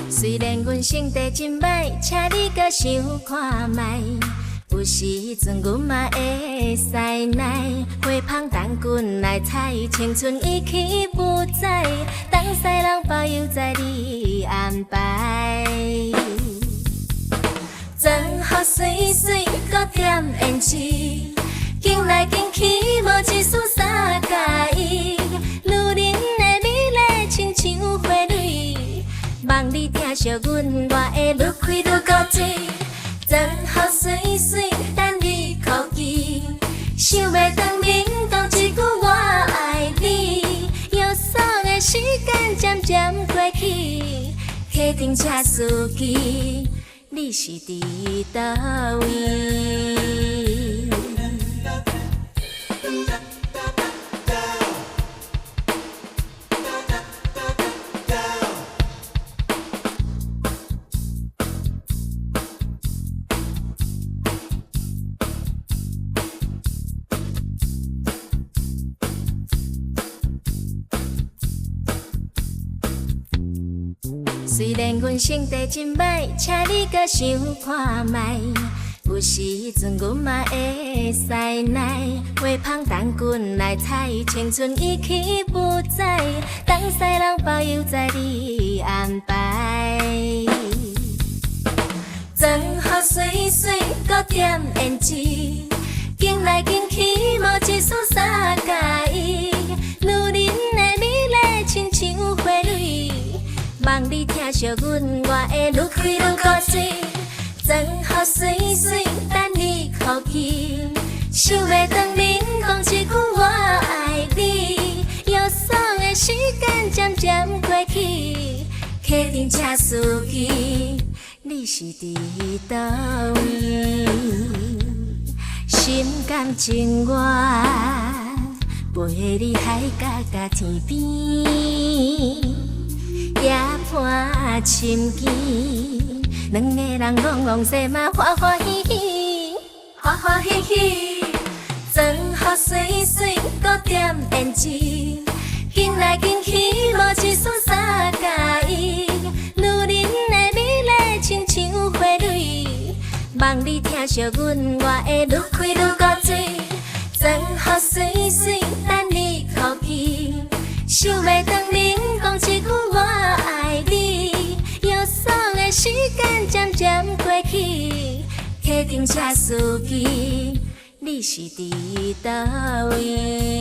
虽然阮性地真歹，请你搁想看卖。有时阵阮嘛会使耐，花香等阮来采，青春已去不再，当西人保佑在你安排。装好水水，搁点胭脂，紧来紧去，无一丝三加一。女人的美丽亲像花蕊，望你疼惜阮，我会愈开愈高水。装好水水，等你哭泣，想袂当面讲一句我爱你。忧伤的时间渐渐过去，客厅车司机，你是伫倒位？虽然阮性地真歹，请你搁想看卖。有时阵阮嘛会使耐，花香等阮来采，青春已去不再，当西人保佑在你安排。装好水水，搁点胭脂，紧来紧去，无一丝三加一。女人的美丽亲像花蕊，望你疼惜阮，我会愈开愈高水。装好水水，等你哭泣，想袂当面讲一句我爱你。忧伤的时间渐渐过去，客厅车司机，你是伫倒位？心甘情愿陪你海角甲天边。夜半深更，两个人戆戆西嘛欢欢喜喜，欢欢喜喜。装好水水，搁点胭脂，紧来紧去，无一丝三加一。女人的美丽亲像花蕊，望你疼惜阮，我会愈开愈高水。装好水水，等你哭泣，想袂当面讲一句我爱你。忧伤的时间渐渐过去，客厅车司机，你是伫倒位？